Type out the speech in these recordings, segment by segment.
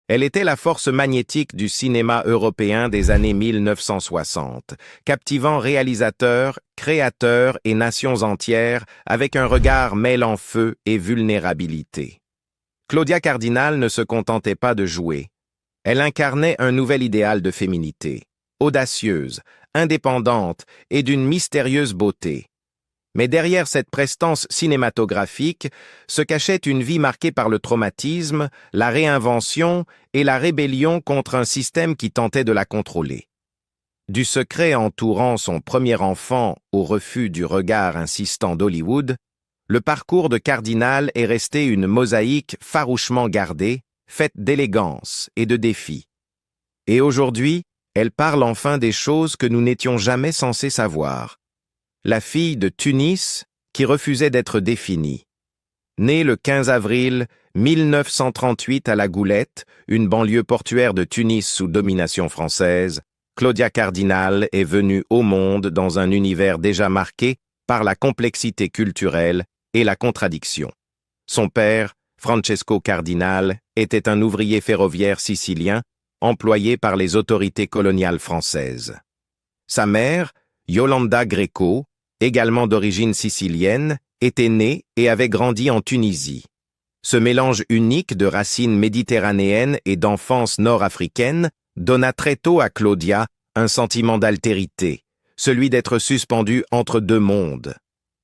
Elle était la force magnétique du cinéma européen des années 1960, captivant réalisateurs, créateurs et nations entières avec un regard mêlant feu et vulnérabilité. Claudia Cardinal ne se contentait pas de jouer. Elle incarnait un nouvel idéal de féminité, audacieuse, indépendante et d'une mystérieuse beauté. Mais derrière cette prestance cinématographique se cachait une vie marquée par le traumatisme, la réinvention et la rébellion contre un système qui tentait de la contrôler. Du secret entourant son premier enfant au refus du regard insistant d'Hollywood, le parcours de Cardinal est resté une mosaïque farouchement gardée, faite d'élégance et de défis. Et aujourd'hui, elle parle enfin des choses que nous n'étions jamais censés savoir. La fille de Tunis qui refusait d'être définie. Née le 15 avril 1938 à La Goulette, une banlieue portuaire de Tunis sous domination française, Claudia Cardinal est venue au monde dans un univers déjà marqué par la complexité culturelle et la contradiction. Son père, Francesco Cardinal, était un ouvrier ferroviaire sicilien employé par les autorités coloniales françaises. Sa mère, Yolanda Greco, également d'origine sicilienne, était née et avait grandi en Tunisie. Ce mélange unique de racines méditerranéennes et d'enfance nord-africaine donna très tôt à Claudia un sentiment d'altérité, celui d'être suspendue entre deux mondes.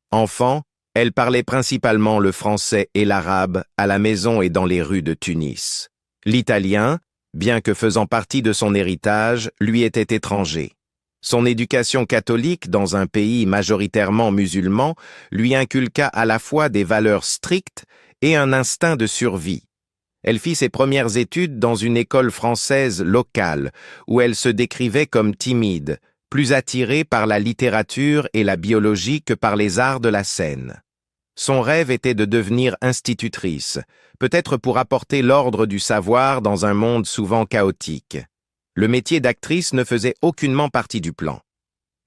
Enfant, elle parlait principalement le français et l'arabe à la maison et dans les rues de Tunis. L'italien, bien que faisant partie de son héritage, lui était étranger. Son éducation catholique dans un pays majoritairement musulman lui inculqua à la fois des valeurs strictes et un instinct de survie. Elle fit ses premières études dans une école française locale, où elle se décrivait comme timide, plus attirée par la littérature et la biologie que par les arts de la scène. Son rêve était de devenir institutrice, peut-être pour apporter l'ordre du savoir dans un monde souvent chaotique. Le métier d'actrice ne faisait aucunement partie du plan.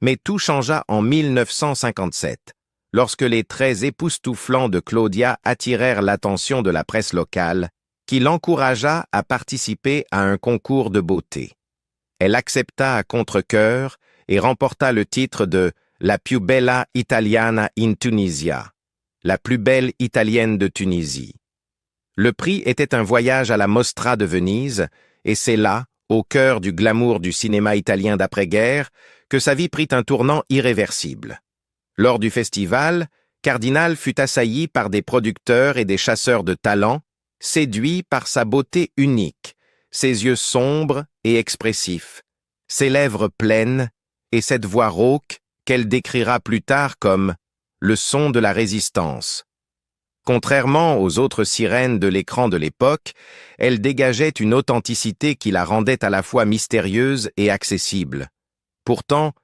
Mais tout changea en 1957, lorsque les traits époustouflants de Claudia attirèrent l'attention de la presse locale, qui l'encouragea à participer à un concours de beauté. Elle accepta à contre-cœur et remporta le titre de « La più bella italiana in Tunisia », la plus belle italienne de Tunisie. Le prix était un voyage à la Mostra de Venise, et c'est là, au cœur du glamour du cinéma italien d'après-guerre, que sa vie prit un tournant irréversible. Lors du festival, Cardinal fut assailli par des producteurs et des chasseurs de talent, séduits par sa beauté unique, ses yeux sombres et expressifs, ses lèvres pleines et cette voix rauque qu'elle décrira plus tard comme « le son de la résistance ». Contrairement aux autres sirènes de l'écran de l'époque, elle dégageait une authenticité qui la rendait à la fois mystérieuse et accessible. Pourtant,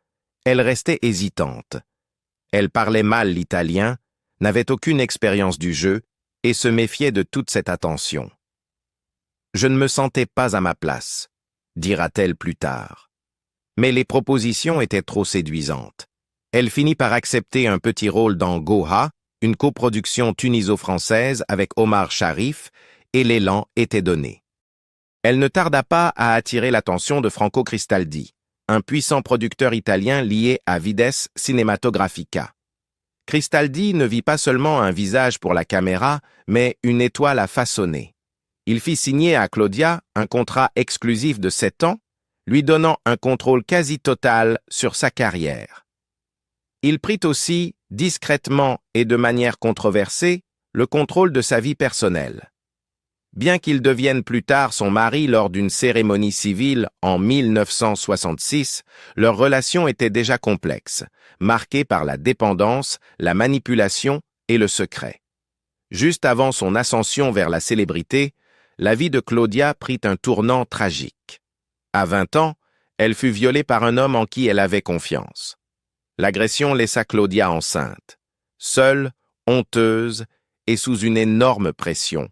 elle restait hésitante. Elle parlait mal l'italien, n'avait aucune expérience du jeu et se méfiait de toute cette attention. « Je ne me sentais pas à ma place », dira-t-elle plus tard. Mais les propositions étaient trop séduisantes. Elle finit par accepter un petit rôle dans Goha, une coproduction tuniso-française avec Omar Sharif, et l'élan était donné. Elle ne tarda pas à attirer l'attention de Franco Cristaldi, un puissant producteur italien lié à Vides Cinematographica. Cristaldi ne vit pas seulement un visage pour la caméra, mais une étoile à façonner. Il fit signer à Claudia un contrat exclusif de 7 ans, lui donnant un contrôle quasi total sur sa carrière. Il prit aussi, discrètement et de manière controversée, le contrôle de sa vie personnelle. Bien qu'il devienne plus tard son mari lors d'une cérémonie civile en 1966, leur relation était déjà complexe, marquée par la dépendance, la manipulation et le secret. Juste avant son ascension vers la célébrité, la vie de Claudia prit un tournant tragique. À 20 ans, elle fut violée par un homme en qui elle avait confiance. L'agression laissa Claudia enceinte. Seule, honteuse et sous une énorme pression,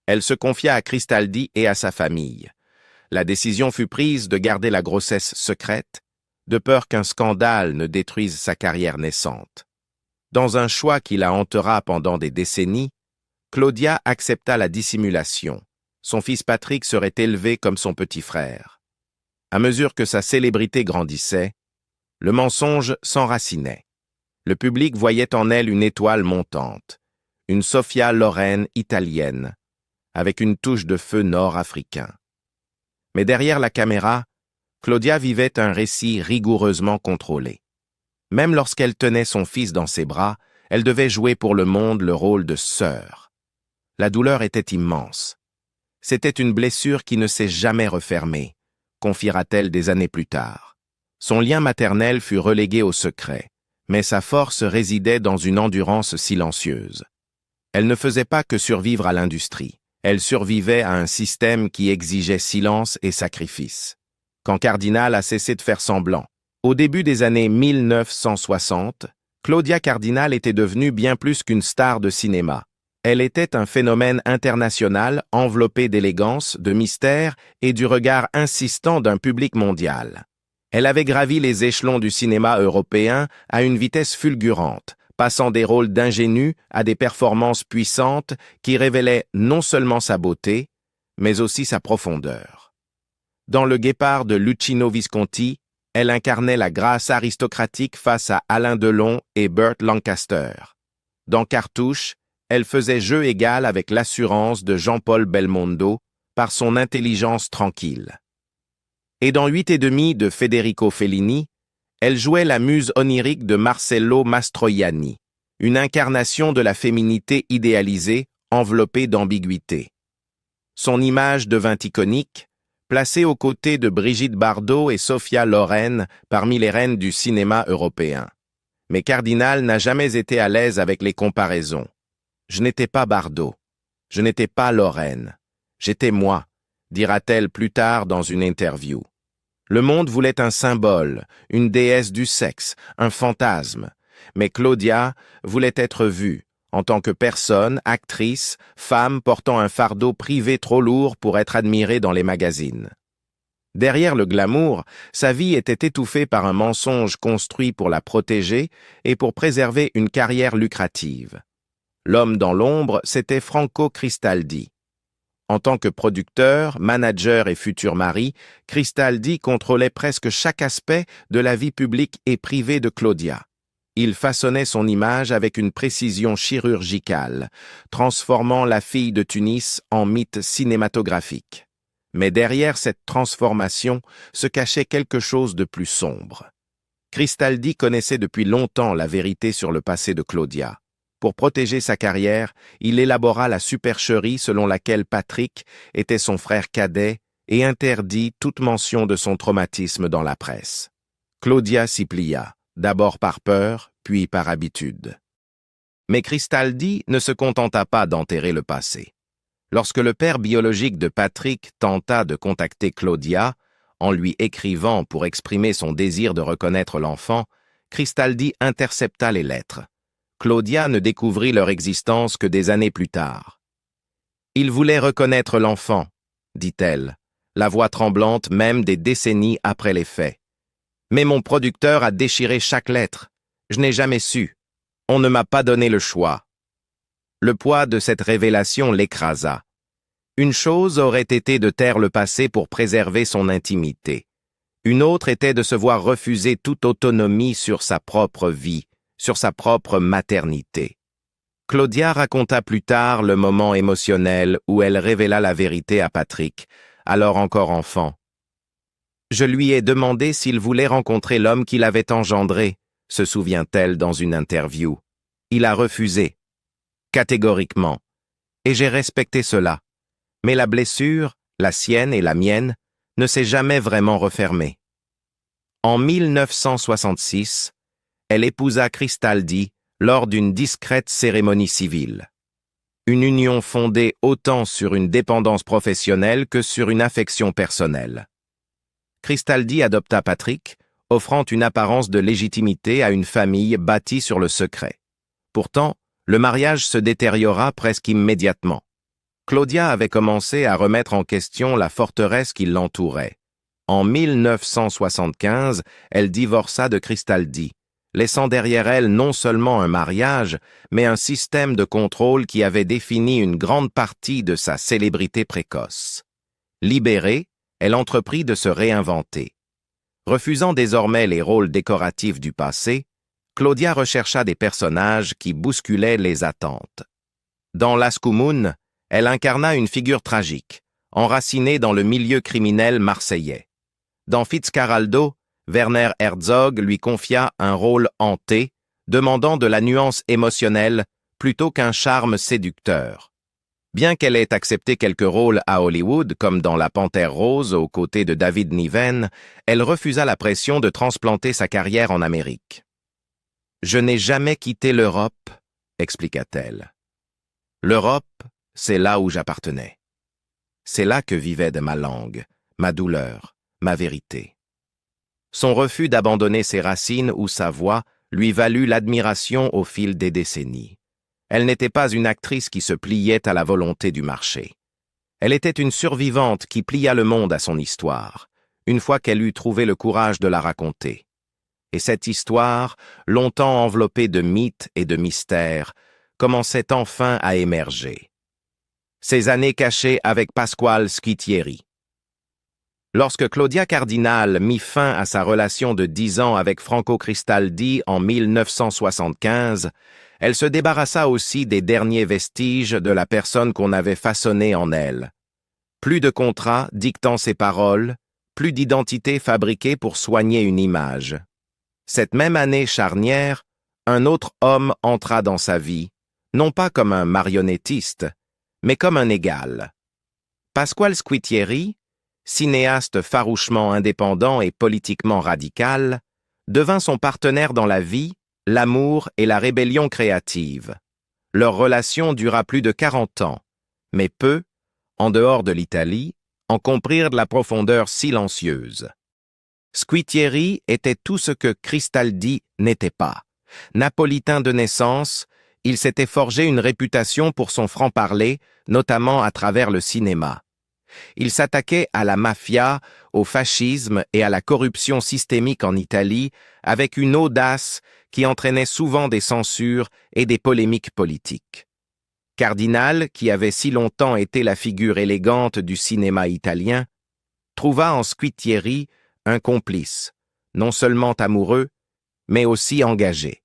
elle se confia à Cristaldi et à sa famille. La décision fut prise de garder la grossesse secrète, de peur qu'un scandale ne détruise sa carrière naissante. Dans un choix qui la hantera pendant des décennies, Claudia accepta la dissimulation, son fils Patrick serait élevé comme son petit frère. À mesure que sa célébrité grandissait, le mensonge s'enracinait. Le public voyait en elle une étoile montante, une Sophia Loren italienne, avec une touche de feu nord-africain. Mais derrière la caméra, Claudia vivait un récit rigoureusement contrôlé. Même lorsqu'elle tenait son fils dans ses bras, elle devait jouer pour le monde le rôle de sœur. La douleur était immense. C'était une blessure qui ne s'est jamais refermée, confiera-t-elle des années plus tard. Son lien maternel fut relégué au secret, mais sa force résidait dans une endurance silencieuse. Elle ne faisait pas que survivre à l'industrie, elle survivait à un système qui exigeait silence et sacrifice. Quand Cardinal a cessé de faire semblant, au début des années 1960, Claudia Cardinal était devenue bien plus qu'une star de cinéma. Elle était un phénomène international enveloppé d'élégance, de mystère et du regard insistant d'un public mondial. Elle avait gravi les échelons du cinéma européen à une vitesse fulgurante, passant des rôles d'ingénue à des performances puissantes qui révélaient non seulement sa beauté, mais aussi sa profondeur. Dans Le Guépard de Luchino Visconti, elle incarnait la grâce aristocratique face à Alain Delon et Burt Lancaster. Dans Cartouche, elle faisait jeu égal avec l'assurance de Jean-Paul Belmondo par son intelligence tranquille. Et dans 8 et demi de Federico Fellini, elle jouait la muse onirique de Marcello Mastroianni, une incarnation de la féminité idéalisée, enveloppée d'ambiguïté. Son image devint iconique, placée aux côtés de Brigitte Bardot et Sophia Loren parmi les reines du cinéma européen. Mais Cardinal n'a jamais été à l'aise avec les comparaisons. Je n'étais pas Bardot, je n'étais pas Loren, j'étais moi, dira-t-elle plus tard dans une interview. Le monde voulait un symbole, une déesse du sexe, un fantasme, mais Claudia voulait être vue, en tant que personne, actrice, femme portant un fardeau privé trop lourd pour être admirée dans les magazines. Derrière le glamour, sa vie était étouffée par un mensonge construit pour la protéger et pour préserver une carrière lucrative. L'homme dans l'ombre, c'était Franco Cristaldi. En tant que producteur, manager et futur mari, Cristaldi contrôlait presque chaque aspect de la vie publique et privée de Claudia. Il façonnait son image avec une précision chirurgicale, transformant la fille de Tunis en mythe cinématographique. Mais derrière cette transformation se cachait quelque chose de plus sombre. Cristaldi connaissait depuis longtemps la vérité sur le passé de Claudia. Pour protéger sa carrière, il élabora la supercherie selon laquelle Patrick était son frère cadet et interdit toute mention de son traumatisme dans la presse. Claudia s'y plia, d'abord par peur, puis par habitude. Mais Cristaldi ne se contenta pas d'enterrer le passé. Lorsque le père biologique de Patrick tenta de contacter Claudia, en lui écrivant pour exprimer son désir de reconnaître l'enfant, Cristaldi intercepta les lettres. Claudia ne découvrit leur existence que des années plus tard. « Il voulait reconnaître l'enfant, dit-elle, la voix tremblante même des décennies après les faits. Mais mon producteur a déchiré chaque lettre. Je n'ai jamais su. On ne m'a pas donné le choix. » Le poids de cette révélation l'écrasa. Une chose aurait été de taire le passé pour préserver son intimité. Une autre était de se voir refuser toute autonomie sur sa propre vie, sur sa propre maternité. Claudia raconta plus tard le moment émotionnel où elle révéla la vérité à Patrick, alors encore enfant. « Je lui ai demandé s'il voulait rencontrer l'homme qui l'avait engendré, se souvient-elle dans une interview. Il a refusé, catégoriquement, et j'ai respecté cela. Mais la blessure, la sienne et la mienne, ne s'est jamais vraiment refermée. En 1966, elle épousa Cristaldi lors d'une discrète cérémonie civile. Une union fondée autant sur une dépendance professionnelle que sur une affection personnelle. Cristaldi adopta Patrick, offrant une apparence de légitimité à une famille bâtie sur le secret. Pourtant, le mariage se détériora presque immédiatement. Claudia avait commencé à remettre en question la forteresse qui l'entourait. En 1975, elle divorça de Cristaldi, laissant derrière elle non seulement un mariage, mais un système de contrôle qui avait défini une grande partie de sa célébrité précoce. Libérée, elle entreprit de se réinventer. Refusant désormais les rôles décoratifs du passé, Claudia rechercha des personnages qui bousculaient les attentes. Dans Lascaux Moon, elle incarna une figure tragique, enracinée dans le milieu criminel marseillais. Dans Fitzcarraldo, Werner Herzog lui confia un rôle hanté, demandant de la nuance émotionnelle plutôt qu'un charme séducteur. Bien qu'elle ait accepté quelques rôles à Hollywood, comme dans La Panthère Rose aux côtés de David Niven, elle refusa la pression de transplanter sa carrière en Amérique. « Je n'ai jamais quitté l'Europe », expliqua-t-elle. « L'Europe, c'est là où j'appartenais. C'est là que vivait de ma langue, ma douleur, ma vérité. » Son refus d'abandonner ses racines ou sa voix lui valut l'admiration au fil des décennies. Elle n'était pas une actrice qui se pliait à la volonté du marché. Elle était une survivante qui plia le monde à son histoire, une fois qu'elle eut trouvé le courage de la raconter. Et cette histoire, longtemps enveloppée de mythes et de mystères, commençait enfin à émerger. Ses années cachées avec Pasquale Squitieri. Lorsque Claudia Cardinal mit fin à sa relation de 10 ans avec Franco Cristaldi en 1975, elle se débarrassa aussi des derniers vestiges de la personne qu'on avait façonnée en elle. Plus de contrat dictant ses paroles, plus d'identité fabriquée pour soigner une image. Cette même année charnière, un autre homme entra dans sa vie, non pas comme un marionnettiste, mais comme un égal. Pasquale Squitieri, cinéaste farouchement indépendant et politiquement radical, devint son partenaire dans la vie, l'amour et la rébellion créative. Leur relation dura plus de 40 ans, mais peu, en dehors de l'Italie, en comprirent de la profondeur silencieuse. Squitieri était tout ce que Cristaldi n'était pas. Napolitain de naissance, il s'était forgé une réputation pour son franc-parler, notamment à travers le cinéma. Il s'attaquait à la mafia, au fascisme et à la corruption systémique en Italie avec une audace qui entraînait souvent des censures et des polémiques politiques. Cardinal, qui avait si longtemps été la figure élégante du cinéma italien, trouva en Squitieri un complice, non seulement amoureux, mais aussi engagé.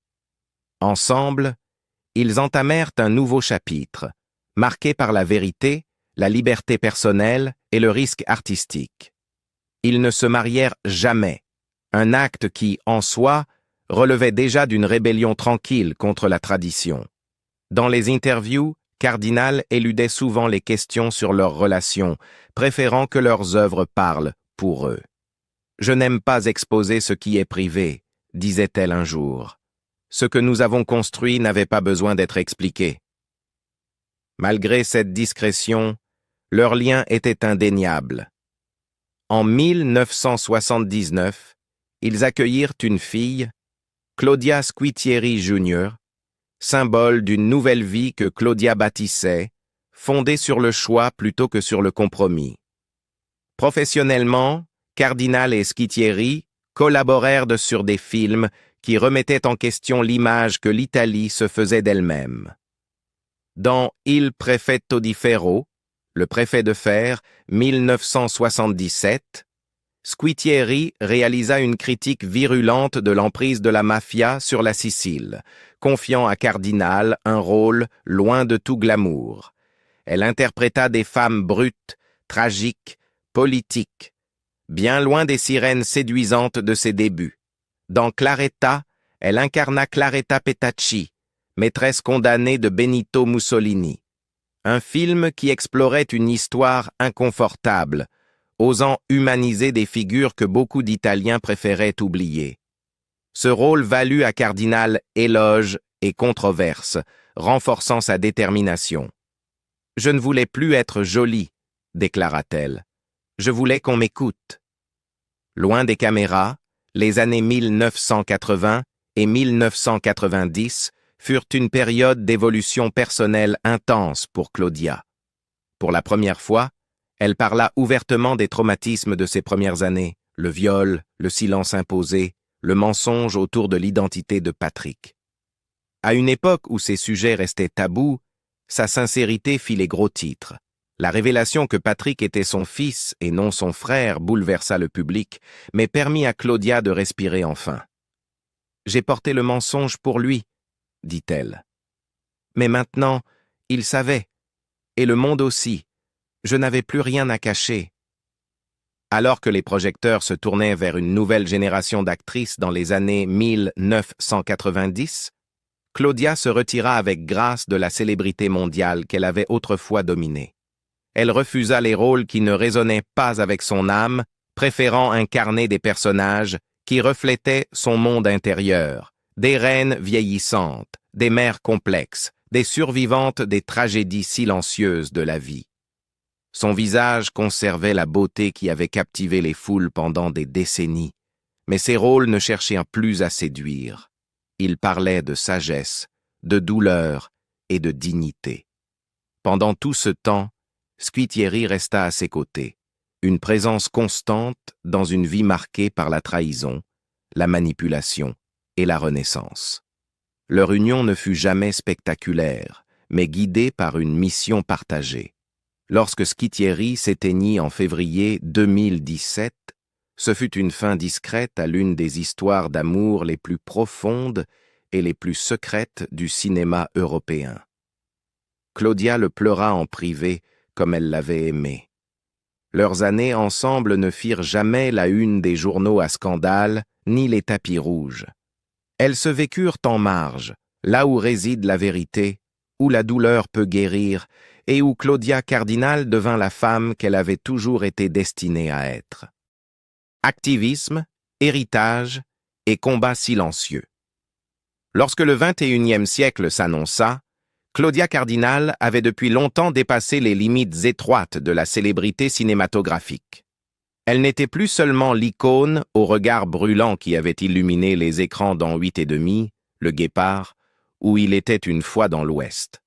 Ensemble, ils entamèrent un nouveau chapitre, marqué par la vérité, la liberté personnelle et le risque artistique. Ils ne se marièrent jamais, un acte qui, en soi, relevait déjà d'une rébellion tranquille contre la tradition. Dans les interviews, Cardinal éludait souvent les questions sur leur relation, préférant que leurs œuvres parlent pour eux. « Je n'aime pas exposer ce qui est privé », disait-elle un jour. « Ce que nous avons construit n'avait pas besoin d'être expliqué. » Malgré cette discrétion, leur lien était indéniable. En 1979, ils accueillirent une fille, Claudia Squitieri Jr., symbole d'une nouvelle vie que Claudia bâtissait, fondée sur le choix plutôt que sur le compromis. Professionnellement, Cardinal et Squitieri collaborèrent sur des films qui remettaient en question l'image que l'Italie se faisait d'elle-même. Dans Il Prefetto di Ferro, Le préfet de fer, 1977, Squitieri réalisa une critique virulente de l'emprise de la mafia sur la Sicile, confiant à Cardinal un rôle loin de tout glamour. Elle interpréta des femmes brutes, tragiques, politiques, bien loin des sirènes séduisantes de ses débuts. Dans Claretta, elle incarna Claretta Petacci, maîtresse condamnée de Benito Mussolini. Un film qui explorait une histoire inconfortable, osant humaniser des figures que beaucoup d'Italiens préféraient oublier. Ce rôle valut à Cardinal éloges et controverses, renforçant sa détermination. « Je ne voulais plus être jolie », déclara-t-elle. « Je voulais qu'on m'écoute. » Loin des caméras, les années 1980 et 1990 furent une période d'évolution personnelle intense pour Claudia. Pour la première fois, elle parla ouvertement des traumatismes de ses premières années, le viol, le silence imposé, le mensonge autour de l'identité de Patrick. À une époque où ces sujets restaient tabous, sa sincérité fit les gros titres. La révélation que Patrick était son fils et non son frère bouleversa le public, mais permit à Claudia de respirer enfin. « J'ai porté le mensonge pour lui », dit-elle. « Mais maintenant, il savait, et le monde aussi. Je n'avais plus rien à cacher. » Alors que les projecteurs se tournaient vers une nouvelle génération d'actrices dans les années 1990, Claudia se retira avec grâce de la célébrité mondiale qu'elle avait autrefois dominée. Elle refusa les rôles qui ne résonnaient pas avec son âme, préférant incarner des personnages qui reflétaient son monde intérieur, des reines vieillissantes, des mères complexes, des survivantes des tragédies silencieuses de la vie. Son visage conservait la beauté qui avait captivé les foules pendant des décennies, mais ses rôles ne cherchaient plus à séduire. Ils parlaient de sagesse, de douleur et de dignité. Pendant tout ce temps, Squitieri resta à ses côtés, une présence constante dans une vie marquée par la trahison, la manipulation et la renaissance. Leur union ne fut jamais spectaculaire, mais guidée par une mission partagée. Lorsque Squitieri s'éteignit en février 2017, ce fut une fin discrète à l'une des histoires d'amour les plus profondes et les plus secrètes du cinéma européen. Claudia le pleura en privé comme elle l'avait aimé. Leurs années ensemble ne firent jamais la une des journaux à scandale, ni les tapis rouges. Elles se vécurent en marge, là où réside la vérité, où la douleur peut guérir, et où Claudia Cardinal devint la femme qu'elle avait toujours été destinée à être. Activisme, héritage et combat silencieux. Lorsque le XXIe siècle s'annonça, Claudia Cardinal avait depuis longtemps dépassé les limites étroites de la célébrité cinématographique. Elle n'était plus seulement l'icône au regard brûlant qui avait illuminé les écrans dans 8 et demi, Le Guépard, où il était une fois dans l'Ouest.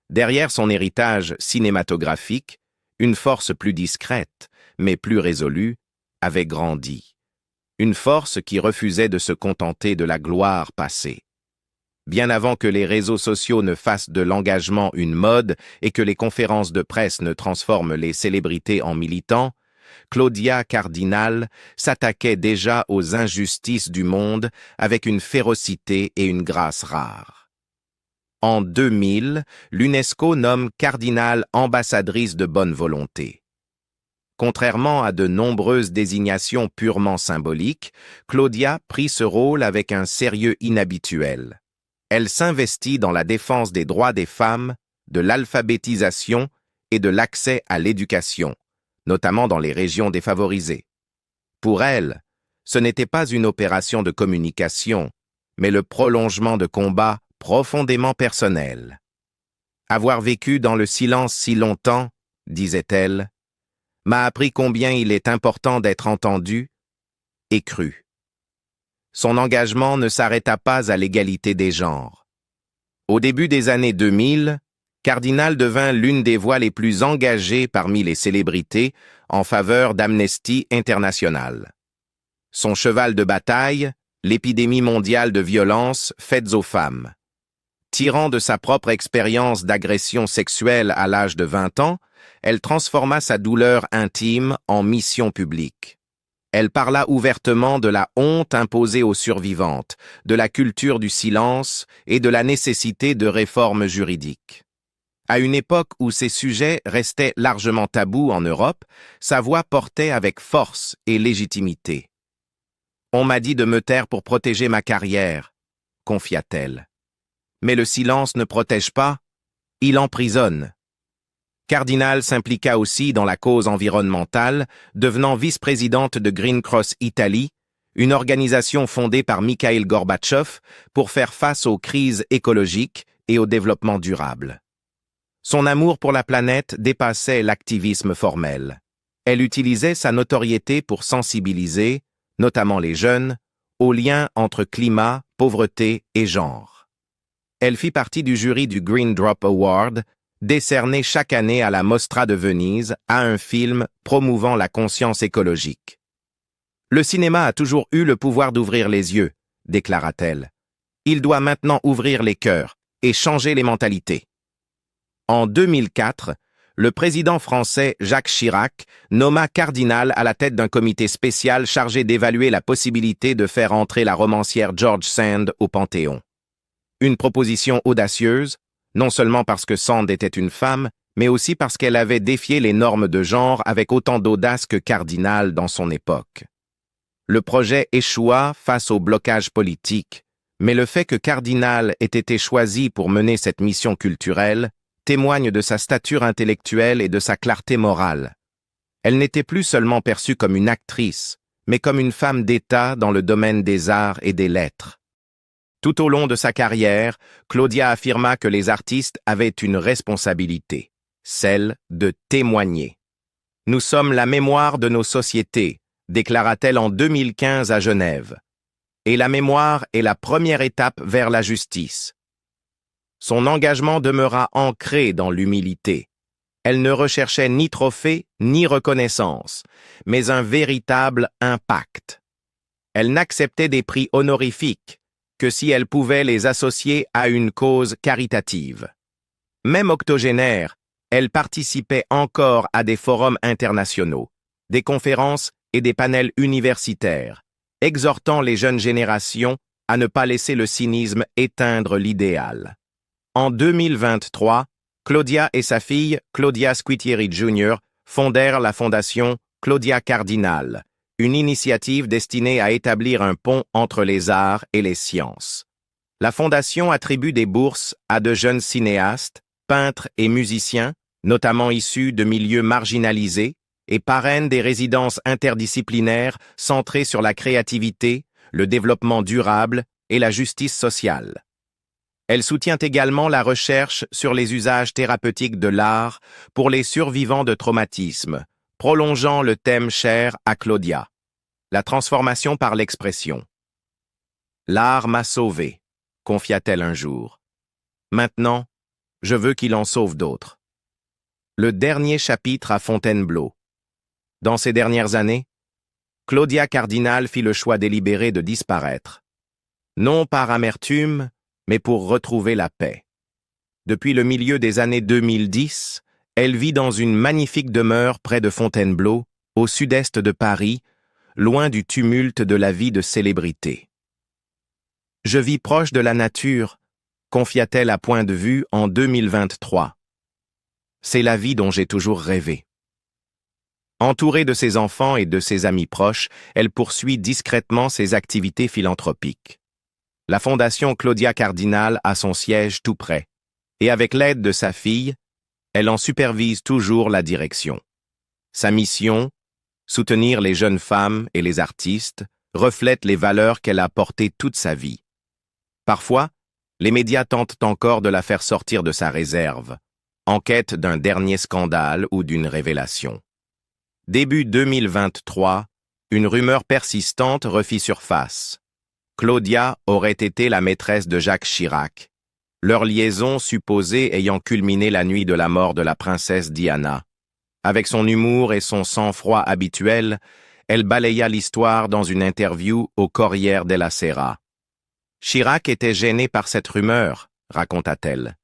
Derrière son héritage cinématographique, une force plus discrète, mais plus résolue, avait grandi. Une force qui refusait de se contenter de la gloire passée. Bien avant que les réseaux sociaux ne fassent de l'engagement une mode et que les conférences de presse ne transforment les célébrités en militants, Claudia Cardinal s'attaquait déjà aux injustices du monde avec une férocité et une grâce rares. En 2000, l'UNESCO nomme Cardinal ambassadrice de bonne volonté. Contrairement à de nombreuses désignations purement symboliques, Claudia prit ce rôle avec un sérieux inhabituel. Elle s'investit dans la défense des droits des femmes, de l'alphabétisation et de l'accès à l'éducation, notamment dans les régions défavorisées. Pour elle, ce n'était pas une opération de communication, mais le prolongement de combats profondément personnels. Avoir vécu dans le silence si longtemps, disait-elle, m'a appris combien il est important d'être entendu et cru. Son engagement ne s'arrêta pas à l'égalité des genres. Au début des années 2000, Cardinal devint l'une des voix les plus engagées parmi les célébrités en faveur d'Amnesty International. Son cheval de bataille, l'épidémie mondiale de violences faites aux femmes. Tirant de sa propre expérience d'agression sexuelle à l'âge de 20 ans, elle transforma sa douleur intime en mission publique. Elle parla ouvertement de la honte imposée aux survivantes, de la culture du silence et de la nécessité de réformes juridiques. À une époque où ces sujets restaient largement tabous en Europe, sa voix portait avec force et légitimité. « On m'a dit de me taire pour protéger ma carrière », confia-t-elle. « Mais le silence ne protège pas, il emprisonne. » Cardinal s'impliqua aussi dans la cause environnementale, devenant vice-présidente de Green Cross Italie, une organisation fondée par Mikhaïl Gorbatchev pour faire face aux crises écologiques et au développement durable. Son amour pour la planète dépassait l'activisme formel. Elle utilisait sa notoriété pour sensibiliser, notamment les jeunes, aux liens entre climat, pauvreté et genre. Elle fit partie du jury du Green Drop Award, décerné chaque année à la Mostra de Venise à un film promouvant la conscience écologique. Le cinéma a toujours eu le pouvoir d'ouvrir les yeux, déclara-t-elle. Il doit maintenant ouvrir les cœurs et changer les mentalités. En 2004, le président français Jacques Chirac nomma Cardinal à la tête d'un comité spécial chargé d'évaluer la possibilité de faire entrer la romancière George Sand au Panthéon. Une proposition audacieuse, non seulement parce que Sand était une femme, mais aussi parce qu'elle avait défié les normes de genre avec autant d'audace que Cardinal dans son époque. Le projet échoua face au blocage politique, mais le fait que Cardinal ait été choisi pour mener cette mission culturelle témoigne de sa stature intellectuelle et de sa clarté morale. Elle n'était plus seulement perçue comme une actrice, mais comme une femme d'État dans le domaine des arts et des lettres. Tout au long de sa carrière, Claudia affirma que les artistes avaient une responsabilité, celle de témoigner. « Nous sommes la mémoire de nos sociétés », déclara-t-elle en 2015 à Genève. Et la mémoire est la première étape vers la justice. Son engagement demeura ancré dans l'humilité. Elle ne recherchait ni trophée ni reconnaissance, mais un véritable impact. Elle n'acceptait des prix honorifiques que si elle pouvait les associer à une cause caritative. Même octogénaire, elle participait encore à des forums internationaux, des conférences et des panels universitaires, exhortant les jeunes générations à ne pas laisser le cynisme éteindre l'idéal. En 2023, Claudia et sa fille, Claudia Squitieri Jr., fondèrent la fondation Claudia Cardinal, une initiative destinée à établir un pont entre les arts et les sciences. La fondation attribue des bourses à de jeunes cinéastes, peintres et musiciens, notamment issus de milieux marginalisés, et parraine des résidences interdisciplinaires centrées sur la créativité, le développement durable et la justice sociale. Elle soutient également la recherche sur les usages thérapeutiques de l'art pour les survivants de traumatismes, prolongeant le thème cher à Claudia, la transformation par l'expression. « L'art m'a sauvé », confia-t-elle un jour. « Maintenant, je veux qu'il en sauve d'autres. » Le dernier chapitre à Fontainebleau. Dans ces dernières années, Claudia Cardinal fit le choix délibéré de disparaître. Non par amertume, mais pour retrouver la paix. Depuis le milieu des années 2010, elle vit dans une magnifique demeure près de Fontainebleau, au sud-est de Paris, loin du tumulte de la vie de célébrité. « Je vis proche de la nature », confia-t-elle à Point de Vue en 2023. « C'est la vie dont j'ai toujours rêvé. » Entourée de ses enfants et de ses amis proches, elle poursuit discrètement ses activités philanthropiques. La fondation Claudia Cardinal a son siège tout près, et avec l'aide de sa fille, elle en supervise toujours la direction. Sa mission, soutenir les jeunes femmes et les artistes, reflète les valeurs qu'elle a portées toute sa vie. Parfois, les médias tentent encore de la faire sortir de sa réserve, en quête d'un dernier scandale ou d'une révélation. Début 2023, une rumeur persistante refit surface. Claudia aurait été la maîtresse de Jacques Chirac, leur liaison supposée ayant culminé la nuit de la mort de la princesse Diana. Avec son humour et son sang-froid habituel, elle balaya l'histoire dans une interview au Corriere della Sera. Chirac était gêné par cette rumeur, raconta-t-elle.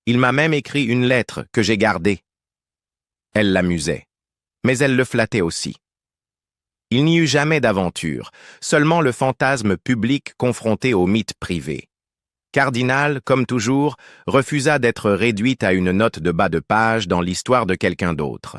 Il m'a même écrit une lettre que j'ai gardée. Elle l'amusait, mais elle le flattait aussi. Il n'y eut jamais d'aventure, seulement le fantasme public confronté au mythe privé. Cardinal, comme toujours, refusa d'être réduite à une note de bas de page dans l'histoire de quelqu'un d'autre.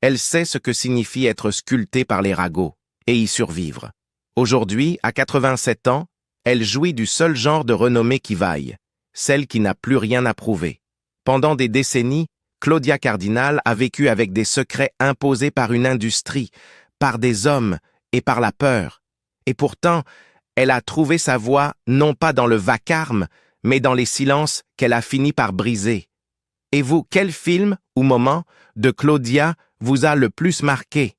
Elle sait ce que signifie être sculptée par les ragots et y survivre. Aujourd'hui, à 87 ans, elle jouit du seul genre de renommée qui vaille, celle qui n'a plus rien à prouver. Pendant des décennies, Claudia Cardinal a vécu avec des secrets imposés par une industrie, par des hommes et par la peur. Et pourtant, elle a trouvé sa voie non pas dans le vacarme, mais dans les silences qu'elle a fini par briser. Et vous, quel film ou moment de Claudia vous a le plus marqué?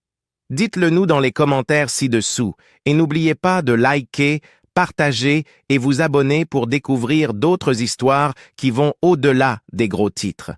Dites-le nous dans les commentaires ci-dessous et n'oubliez pas de liker, partager et vous abonner pour découvrir d'autres histoires qui vont au-delà des gros titres.